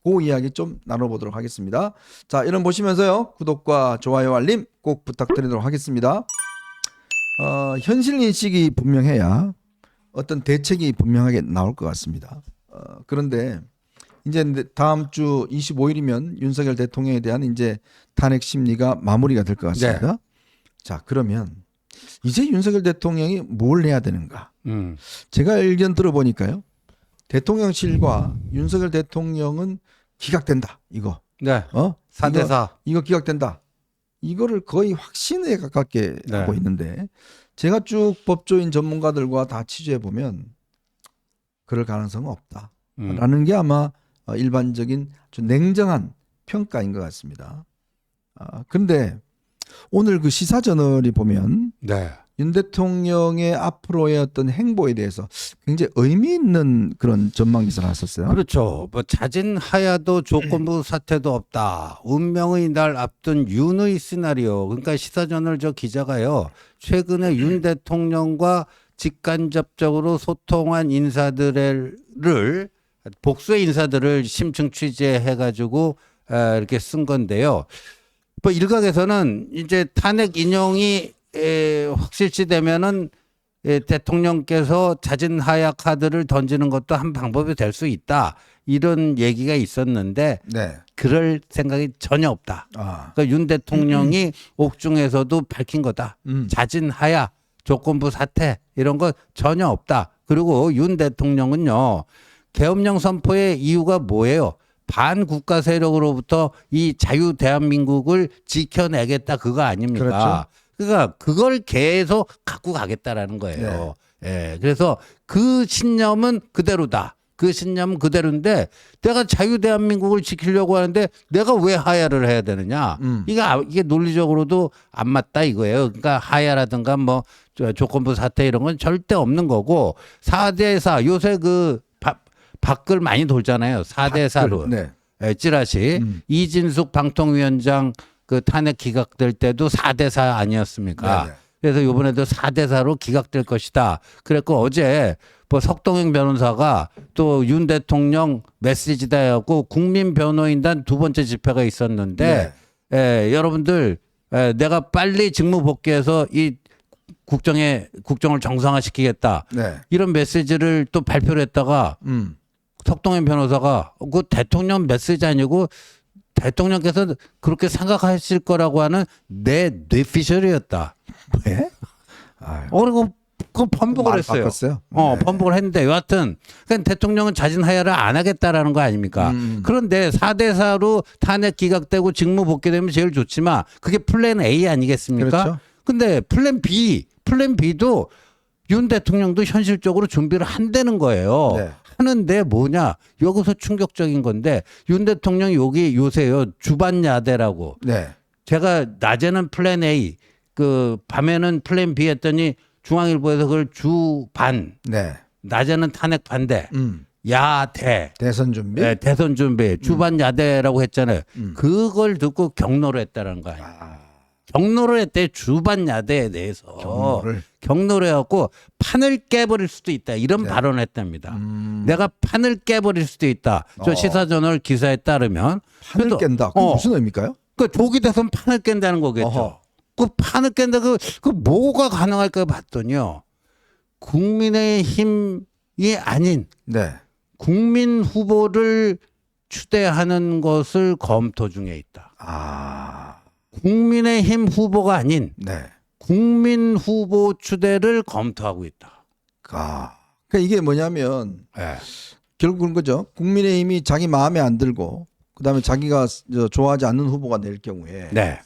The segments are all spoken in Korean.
그 이야기 좀 나눠보도록 하겠습니다. 자, 이런 보시면서요. 구독과 좋아요, 알림 꼭 부탁드리도록 하겠습니다. 현실 인식이 분명해야 어떤 대책이 분명하게 나올 것 같습니다. 그런데 이제 다음 주 25일이면 윤석열 대통령에 대한 이제 탄핵 심리가 마무리가 될 것 같습니다. 네. 자, 그러면 이제 윤석열 대통령이 뭘 해야 되는가? 제가 의견 들어보니까요. 대통령실과 윤석열 대통령은 기각된다. 이거. 네. 4대4. 이거 기각된다. 이거를 거의 확신에 가깝게 네. 하고 있는데 제가 쭉 법조인 전문가들과 다 취재해 보면 그럴 가능성은 없다라는 게 아마 일반적인 아주 냉정한 평가인 것 같습니다. 그런데 오늘 그 시사저널이 보면 네. 윤 대통령의 앞으로의 어떤 행보에 대해서 굉장히 의미 있는 그런 전망 기사를 썼어요. 그렇죠. 뭐 자진 하야도 조건부 사태도 없다. 운명의 날 앞둔 윤의 시나리오. 그러니까 시사저널 저 기자가요. 최근에 윤 대통령과 직간접적으로 소통한 인사들을 복수의 인사들을 심층 취재해가지고 이렇게 쓴 건데요. 뭐 일각에서는 이제 탄핵 인용이 확실시되면은 대통령께서 자진 하야 카드를 던지는 것도 한 방법이 될 수 있다. 이런 얘기가 있었는데 네. 그럴 생각이 전혀 없다. 그러니까 윤 대통령이 옥중에서도 밝힌 거다. 자진 하야, 조건부 사퇴 이런 거 전혀 없다. 그리고 윤 대통령은요. 계엄령 선포의 이유가 뭐예요? 반국가 세력으로부터 이 자유 대한민국을 지켜내겠다 그거 아닙니까? 그렇죠. 그러니까 그걸 계속 갖고 가겠다라는 거예요. 예. 그래서 그 신념은 그대로다. 그 신념은 그대로인데 내가 자유 대한민국을 지키려고 하는데 내가 왜 하야를 해야 되느냐? 이게 논리적으로도 안 맞다 이거예요. 그러니까 하야라든가 뭐 조건부 사퇴 이런 건 절대 없는 거고 4대4 요새 그 밖을 많이 돌잖아요. 4대4로. 네. 찌라시. 이진숙 방통위원장 그 탄핵 기각될 때도 4대4 아니었습니까? 네네. 그래서 이번에도 4대4로 기각될 것이다. 그랬고 어제 뭐 석동영 변호사가 또 윤 대통령 메시지다 해갖고 국민 변호인단 두 번째 집회가 있었는데 여러분들 내가 빨리 직무 복귀해서 이 국정을 정상화시키겠다. 네. 이런 메시지를 또 발표를 했다가 석동현 변호사가 그 대통령 메시지 아니고 대통령께서 그렇게 생각하실 거라고 하는 내 뇌피셜이었다. 왜? 그리고 그 번복을 했어요. 바꿨어요? 번복을 했는데 여하튼 그러니까 대통령은 자진 하야를 안 하겠다라는 거 아닙니까? 그런데 4대4로 탄핵 기각되고 직무 복귀되면 제일 좋지만 그게 플랜 A 아니겠습니까? 그렇죠. 근데 플랜 B도 윤 대통령도 현실적으로 준비를 한다는 거예요. 네. 하는데 뭐냐? 여기서 충격적인 건데 윤 대통령 여기 요새요 주반야대라고. 네. 제가 낮에는 플랜 A, 그 밤에는 플랜 B 했더니 중앙일보에서 그걸 주반, 네. 낮에는 탄핵 반대, 야대. 대선 준비. 네, 대선 준비, 주반야대라고 했잖아요. 그걸 듣고 경로를 했다는 거 아니에요. 경로를 했대 주반야대에 대해서 경로를 해갖고 판을 깨버릴 수도 있다 이런 발언을 했답니다. 내가 판을 깨버릴 수도 있다. 저 시사저널 기사에 따르면 판을 깬다. 그게 무슨 의미일까요? 그 조기 대선 판을 깬다는 거겠죠. 어허. 그 판을 깬다 그 뭐가 가능할까 봤더니요. 국민의힘이 아닌 네. 국민 후보를 추대하는 것을 검토 중에 있다. 국민의힘 후보가 아닌 네. 국민 후보 추대를 검토하고 있다. 그러니까 이게 뭐냐면 네. 결국은 거죠. 국민의힘이 자기 마음에 안 들고 그다음에 자기가 좋아하지 않는 후보가 낼 경우에 네.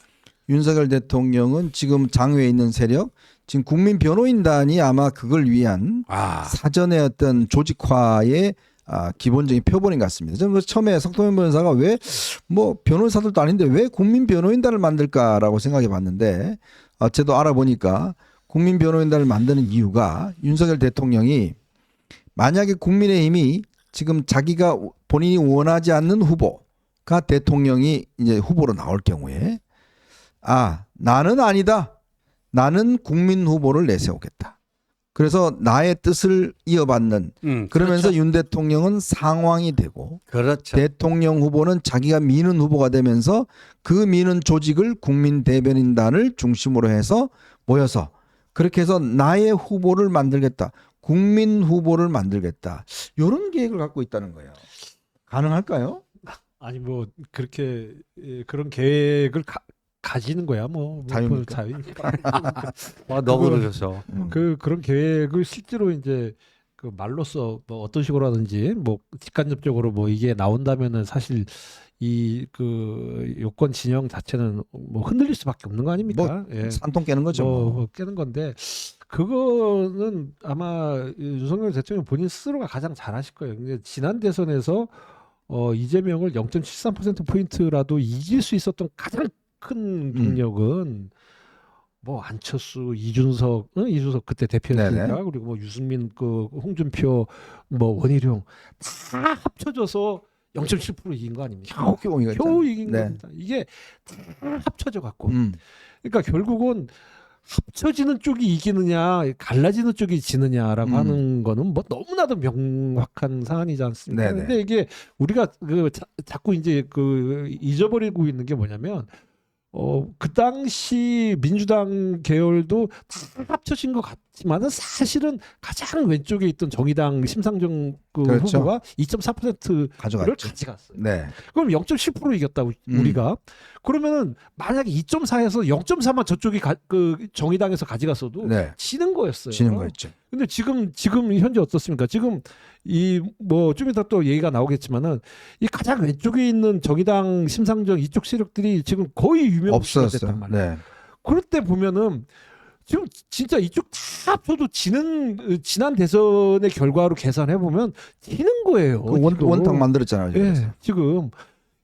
윤석열 대통령은 지금 장외에 있는 세력, 지금 국민 변호인단이 아마 그걸 위한 사전의 어떤 조직화의 기본적인 표본인 것 같습니다. 저는 그래서 처음에 석동현 변호사가 왜 뭐 변호사들도 아닌데 왜 국민 변호인단을 만들까라고 생각해 봤는데 저도 알아보니까 국민 변호인단을 만드는 이유가 윤석열 대통령이 만약에 국민의힘이 지금 자기가 본인이 원하지 않는 후보가 대통령이 이제 후보로 나올 경우에 나는 아니다. 나는 국민 후보를 내세우겠다. 그래서 나의 뜻을 이어받는 그러면서 그렇죠. 윤 대통령은 상황이 되고 그렇죠. 대통령 후보는 자기가 미는 후보가 되면서 그 미는 조직을 국민 대변인단을 중심으로 해서 모여서 그렇게 해서 나의 후보를 만들겠다. 국민 후보를 만들겠다. 이런 계획을 갖고 있다는 거예요. 가능할까요? 아니 뭐 그렇게 그런 계획을 가지는 거야 뭐 자유니까. 자유니까. 너 그러셔서. 그런 계획을 실제로 이제 그 말로써 뭐 어떤 식으로 하든지 뭐 직간접적으로 뭐 이게 나온다면은 사실 이 그 요건 진영 자체는 뭐 흔들릴 수밖에 없는 거 아닙니까? 예. 산통 깨는 거죠. 뭐 깨는 건데 그거는 아마 윤석열 대통령 본인 스스로가 가장 잘하실 거예요. 근데 지난 대선에서 이재명을 0.73% 포인트라도 이길 수 있었던 가장 큰 동력은 뭐 안철수, 이준석 그때 대표였으니까 네네. 그리고 뭐 유승민, 그 홍준표, 뭐 원희룡 다 합쳐져서 0.7% 이긴 거 아닙니까? 겨우 이겼잖아요. 겨우 이긴 네. 겁니다. 이게 다 합쳐져 갖고. 음. 그러니까 결국은 합쳐지는 쪽이 이기느냐, 갈라지는 쪽이 지느냐라고 하는 거는 뭐 너무나도 명확한 사안이지 않습니까? 네네. 근데 이게 우리가 자꾸 이제 그 잊어버리고 있는 게 뭐냐면 그 당시 민주당 계열도 다 합쳐진 것 같지만은 사실은 가장 왼쪽에 있던 정의당 심상정 그 그렇죠. 후보가 2.4%를 가져갔죠. 가져갔어요. 네. 그럼 0.7% 이겼다고 우리가 그러면은 만약에 2.4에서 0.4만 저쪽이 그 정의당에서 가져갔어도 네. 지는 거였어요. 지는 거였죠. 근데 지금 현재 어떻습니까? 지금 이 뭐 좀 이따 또 얘기가 나오겠지만은 이 가장 왼쪽에 있는 정의당 심상정 이쪽 세력들이 지금 거의 유명무실화 없었어요. 됐단 말이에요. 네. 그럴 때 보면은 지금 진짜 이쪽 다 합쳐도 지난 대선의 결과로 계산해 보면 지는 거예요. 그 지금. 원탁 만들었잖아요. 예, 그래서. 지금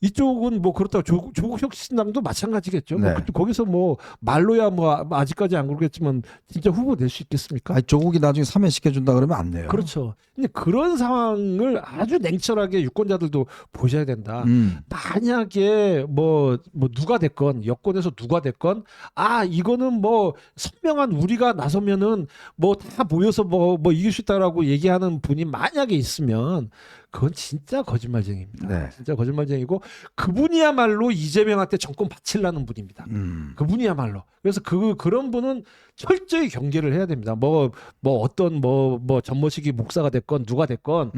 이쪽은 뭐 그렇다고 조국 혁신당도 마찬가지겠죠. 네. 뭐 거기서 뭐 말로야 뭐 아직까지 안 그러겠지만 진짜 후보 될 수 있겠습니까? 아니, 조국이 나중에 사면시켜준다 그러면 안 돼요. 그렇죠. 근데 그런 상황을 아주 냉철하게 유권자들도 보셔야 된다. 만약에 뭐 누가 됐건 여권에서 누가 됐건 이거는 뭐 선명한 우리가 나서면은 뭐 다 모여서 뭐 이길 수 있다라고 얘기하는 분이 만약에 있으면 그건 진짜 거짓말쟁이입니다. 네. 진짜 거짓말쟁이고 그분이야말로 이재명한테 정권 바치려는 분입니다. 그분이야말로. 그래서 그런 분은 철저히 경계를 해야 됩니다. 뭐 어떤 뭐 전모식이 목사가 됐건 누가 됐건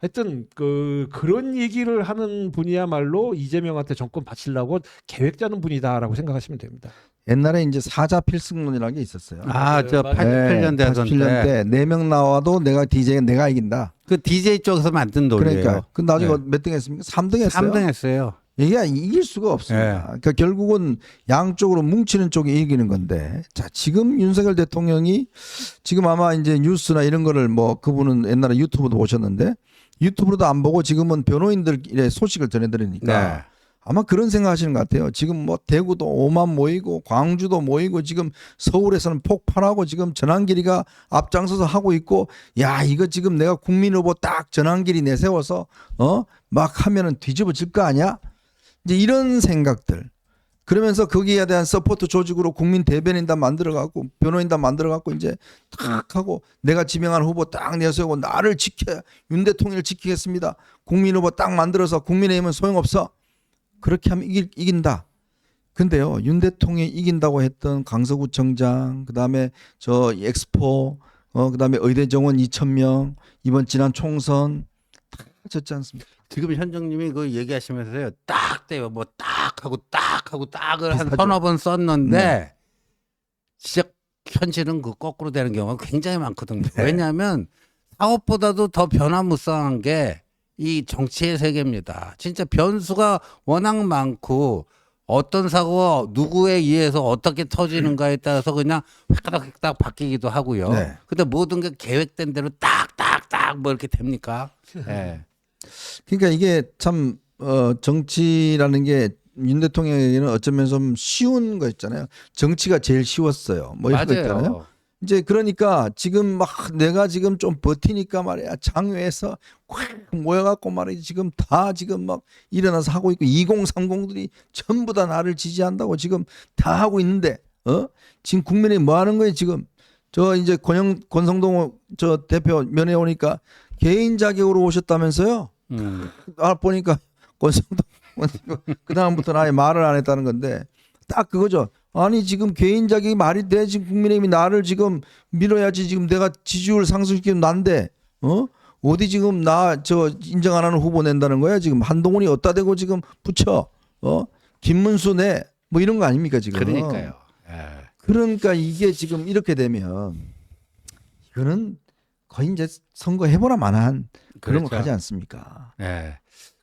하여튼 그런 얘기를 하는 분이야말로 이재명한테 정권 바치려고 계획 짜는 분이다라고 생각하시면 됩니다. 옛날에 이제 사자 필승론이라는 게 있었어요. 저 88년 대선 87년 때 4명 나와도 내가 이긴다. 그 DJ 쪽에서 만든 논리예요. 그러니까 그 나중에 네. 몇 등 했습니까? 3등 했어요. 3등 했어요. 이게 이길 수가 없습니다. 그러니까 결국은 양쪽으로 뭉치는 쪽이 이기는 건데, 자 지금 윤석열 대통령이 지금 아마 이제 뉴스나 이런 거를 뭐 그분은 옛날에 유튜브도 보셨는데 유튜브로도 안 보고 지금은 변호인들의 소식을 전해드리니까 네. 아마 그런 생각하시는 것 같아요. 지금 뭐 대구도 5만 모이고 광주도 모이고 지금 서울에서는 폭발하고 지금 전환길이가 앞장서서 하고 있고, 야 이거 지금 내가 국민 후보 딱 전환길이 내세워서 막 하면은 뒤집어질 거 아니야? 이제 이런 생각들. 그러면서 거기에 대한 서포트 조직으로 국민 대변인단 만들어갖고 변호인단 만들어갖고 이제 탁 하고 내가 지명한 후보 딱 내세우고 나를 지켜야 윤 대통령을 지키겠습니다. 국민 후보 딱 만들어서 국민의힘은 소용없어. 그렇게 하면 이긴다. 근데요, 윤 대통령이 이긴다고 했던 강서구청장, 그 다음에 저 엑스포, 그 다음에 의대 정원 2,000명, 이번 지난 총선 다 졌지 않습니까? 지금 현정님이 그 얘기하시면서요. 딱 떼요. 뭐 딱 하고 딱을 한 비슷하죠. 서너 번 썼는데 네. 진짜 현실은 그 거꾸로 되는 경우가 굉장히 많거든요. 왜냐하면 사업보다도 더 변화무쌍한 게 이 정치의 세계입니다. 진짜 변수가 워낙 많고 어떤 사고가 누구에 의해서 어떻게 터지는가에 따라서 그냥 획딱 바뀌기도 하고요. 네. 근데 모든 게 계획된 대로 딱뭐 이렇게 됩니까? 네. 그러니까 이게 참 정치라는 게 윤 대통령에게는 어쩌면 좀 쉬운 거 있잖아요. 정치가 제일 쉬웠어요. 뭐 이런 거 있잖아요. 맞아요. 이제 그러니까 지금 막 내가 지금 좀 버티니까 말이야 장외에서 확 모여갖고 말이야 지금 다 지금 막 일어나서 하고 있고 2030들이 전부 다 나를 지지한다고 지금 다 하고 있는데 지금 국민이 뭐 하는 거예요 지금 저 이제 권성동 저 대표 면회 오니까 개인 자격으로 오셨다면서요? 보니까 권성동 그 다음부터는 아예 말을 안 했다는 건데 딱 그거죠. 아니 지금 개인 자격이 말이 돼? 지금 국민의힘이 나를 지금 밀어야지 지금 내가 지지율 상승시키면 난데 어디 지금 나 저 인정 안 하는 후보 낸다는 거야? 지금 한동훈이 어디다 대고 지금 붙여 김문수 내 뭐 이런 거 아닙니까 지금? 그러니까요. 그러니까 이게 지금 이렇게 되면 이거는 거의 이제 선거 해보나 마나한 그런 거 그렇죠. 가지 않습니까? 예.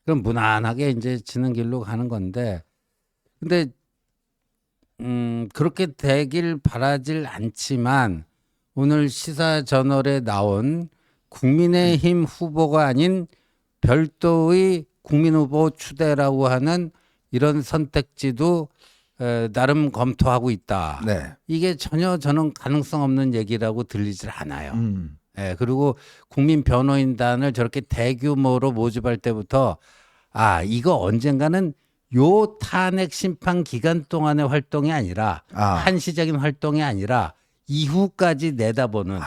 그럼 무난하게 이제 지는 길로 가는 건데, 근데 그렇게 되길 바라질 않지만 오늘 시사저널에 나온 국민의힘 후보가 아닌 별도의 국민 후보 추대라고 하는 이런 선택지도 나름 검토하고 있다. 네. 이게 전혀 저는 가능성 없는 얘기라고 들리질 않아요. 음. 예, 그리고 국민 변호인단을 저렇게 대규모로 모집할 때부터 이거 언젠가는 요 탄핵 심판 기간 동안의 활동이 아니라 한시적인 활동이 아니라 이후까지 내다보는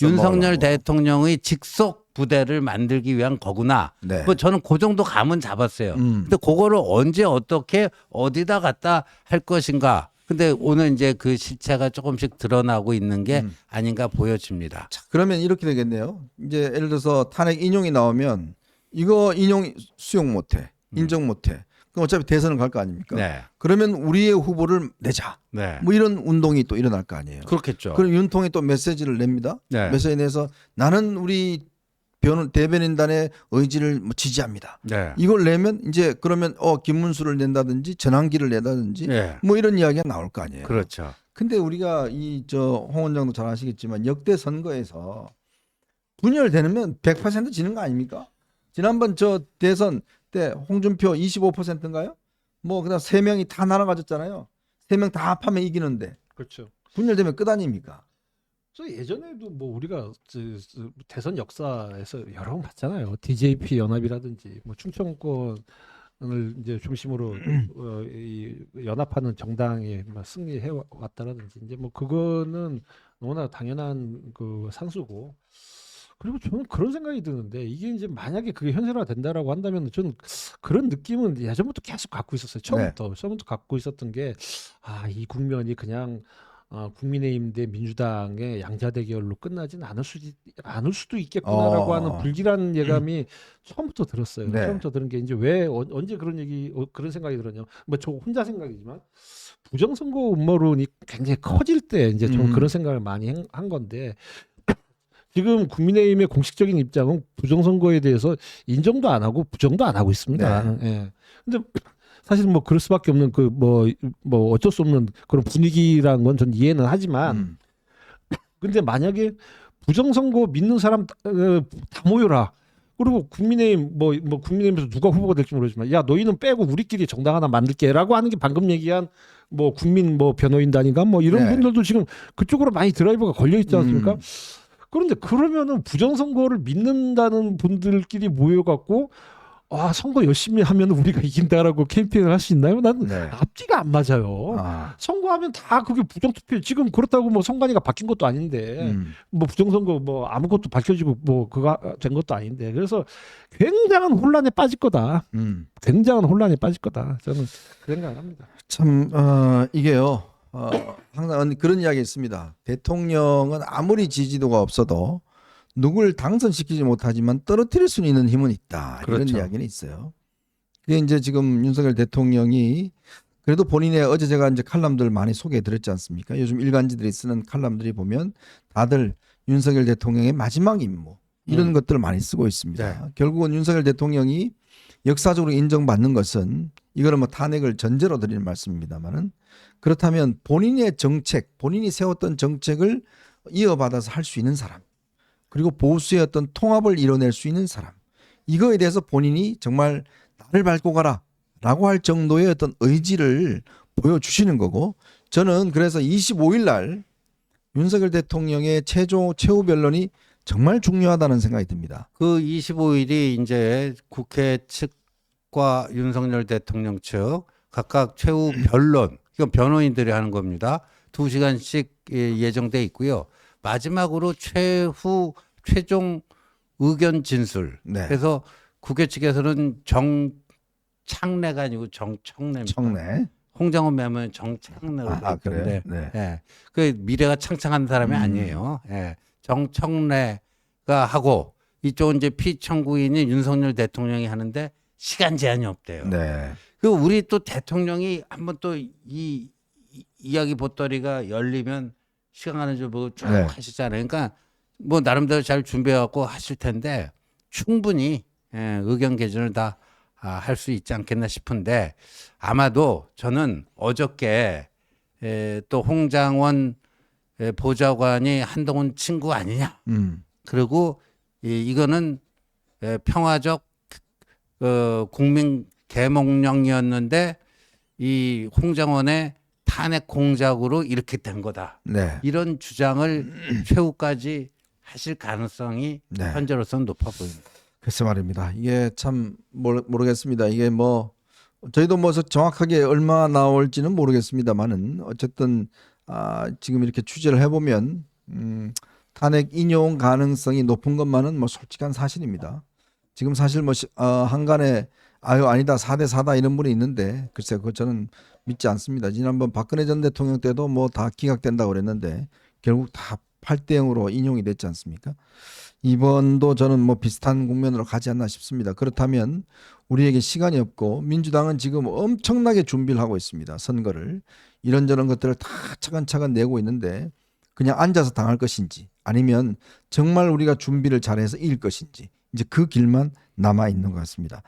윤석열 대통령의 직속 부대를 만들기 위한 거구나. 네. 뭐 저는 그 정도 감은 잡았어요. 근데 그거를 언제 어떻게 어디다 갖다 할 것인가. 근데 오늘 이제 그 실체가 조금씩 드러나고 있는 게 아닌가 보여집니다. 자, 그러면 이렇게 되겠네요. 이제 예를 들어서 탄핵 인용이 나오면 이거 인용 수용 못해, 인정 못해. 그럼 어차피 대선을 갈 거 아닙니까? 네. 그러면 우리의 후보를 내자. 네. 뭐 이런 운동이 또 일어날 거 아니에요. 그렇겠죠. 그럼 윤통이 또 메시지를 냅니다. 네. 메시지 내서 나는 우리 대변인단의 의지를 뭐 지지합니다. 네. 이걸 내면 이제 그러면 김문수를 낸다든지 전환기를 내다든지 네. 뭐 이런 이야기가 나올 거 아니에요. 그렇죠. 근데 우리가 홍 원장도 잘 아시겠지만 역대 선거에서 분열되면 100% 지는 거 아닙니까? 지난번 저 대선 때 홍준표 25%인가요? 뭐 그다음 3명이 다 날아가졌잖아요. 3명 다 합하면 이기는데 그렇죠. 분열되면 끝 아닙니까? 저 예전에도 뭐 우리가 대선 역사에서 여러 번 봤잖아요. DJP 연합이라든지 뭐 충청권을 이제 중심으로 이 연합하는 정당에 막 승리해 왔다라든지 이제 뭐 그거는 너무나 당연한 그 산수고. 그리고 저는 그런 생각이 드는데 이게 이제 만약에 그게 현실화 된다라고 한다면 저는 그런 느낌은 예전부터 계속 갖고 있었어요. 처음부터 갖고 있었던 게 이 국면이 그냥 국민의힘 대 민주당의 양자 대결로 끝나진 않을 수도 있겠구나라고 하는 불길한 예감이 처음부터 들었어요. 네. 처음부터 들은 게 이제 왜 언제 그런 생각이 들었냐? 뭐 저 혼자 생각이지만 부정선거 음모론이 굉장히 커질 때 이제 좀 그런 생각을 많이 한 건데. 지금 국민의힘의 공식적인 입장은 부정선거에 대해서 인정도 안 하고 부정도 안 하고 있습니다. 네. 예. 근데 사실 뭐 그럴 수밖에 없는 그 뭐 어쩔 수 없는 그런 분위기라는 건 전 이해는 하지만 근데 만약에 부정선거 믿는 사람 다 모여라. 그리고 국민의힘 뭐 국민의힘에서 누가 후보가 될지 모르지만 야 너희는 빼고 우리끼리 정당 하나 만들게라고 하는 게 방금 얘기한 뭐 국민 뭐 변호인단인가 뭐 이런 네. 분들도 지금 그쪽으로 많이 드라이버가 걸려 있지 않습니까? 그런데 그러면은 부정선거를 믿는다는 분들끼리 모여갖고 선거 열심히 하면 우리가 이긴다라고 캠페인을 할 수 있나요? 나는 네. 앞뒤가 안 맞아요. 선거하면 다 그게 부정투표 지금 그렇다고 뭐 선관위가 바뀐 것도 아닌데 뭐 부정선거 뭐 아무것도 밝혀지고 뭐 그거 된 것도 아닌데 그래서 굉장한 혼란에 빠질 거다. 굉장한 혼란에 빠질 거다. 저는 그 생각을 합니다. 참 이게요. 항상 그런 이야기 있습니다. 대통령은 아무리 지지도가 없어도 누굴 당선시키지 못하지만 떨어뜨릴 수 있는 힘은 있다. 그렇죠. 이런 이야기는 있어요. 그게 이제 지금 윤석열 대통령이 그래도 본인의 어제 제가 이제 칼럼들 많이 소개해 드렸지 않습니까? 요즘 일간지들이 쓰는 칼럼들이 보면 다들 윤석열 대통령의 마지막 임무 이런 것들을 많이 쓰고 있습니다. 네. 결국은 윤석열 대통령이 역사적으로 인정받는 것은 이거는 뭐 탄핵을 전제로 드리는 말씀입니다만은 그렇다면 본인의 정책, 본인이 세웠던 정책을 이어받아서 할 수 있는 사람, 그리고 보수의 어떤 통합을 이뤄낼 수 있는 사람, 이거에 대해서 본인이 정말 나를 밟고 가라라고 할 정도의 어떤 의지를 보여주시는 거고, 저는 그래서 25일 날 윤석열 대통령의 최후 변론이 정말 중요하다는 생각이 듭니다. 그 25일이 이제 국회 측과 윤석열 대통령 측 각각 최후 변론, 이건 변호인들이 하는 겁니다. 2시간씩 예정돼 있고요. 마지막으로 최종 의견 진술. 네. 그래서 국회 측에서는 정창래가 아니고 정청래입니다. 청래. 홍장원 매면 정창래로 아, 돼 있던데, 그래요? 네. 예, 그 미래가 창창한 사람이 아니에요. 예, 정청래가 하고 이쪽은 이제 피청구인이 윤석열 대통령이 하는데 시간 제한이 없대요. 네. 그 우리 또 대통령이 한번 또 이 이야기 보따리가 열리면 시간 가는 줄 보고 쭉 네. 하시잖아요. 그러니까 뭐 나름대로 잘 준비해갖고 하실 텐데 충분히 의견 개진을 다 할 수 있지 않겠나 싶은데 아마도 저는 어저께 또 홍장원 보좌관이 한동훈 친구 아니냐. 그리고 이거는 평화적 국민 계몽령이었는데 이 홍장원의 탄핵 공작으로 이렇게 된 거다. 네. 이런 주장을 최후까지 하실 가능성이 네. 현재로서는 높아 보입니다. 글쎄 말입니다. 이게 참 모르겠습니다. 이게 뭐 저희도 뭐 정확하게 얼마 나올지는 모르겠습니다만은 어쨌든 지금 이렇게 취재를 해보면 탄핵 인용 가능성이 높은 것만은 뭐 솔직한 사실입니다. 지금 사실 뭐 한간에 아니다 4대 4다 이런 분이 있는데 글쎄 그거 저는 믿지 않습니다. 지난번 박근혜 전 대통령 때도 뭐 다 기각된다고 그랬는데 결국 다 8대 0으로 인용이 됐지 않습니까? 이번도 저는 뭐 비슷한 국면으로 가지 않나 싶습니다. 그렇다면 우리에게 시간이 없고 민주당은 지금 엄청나게 준비를 하고 있습니다. 선거를 이런저런 것들을 다 차근차근 내고 있는데 그냥 앉아서 당할 것인지 아니면 정말 우리가 준비를 잘해서 이길 것인지 이제 그 길만 남아 있는 것 같습니다.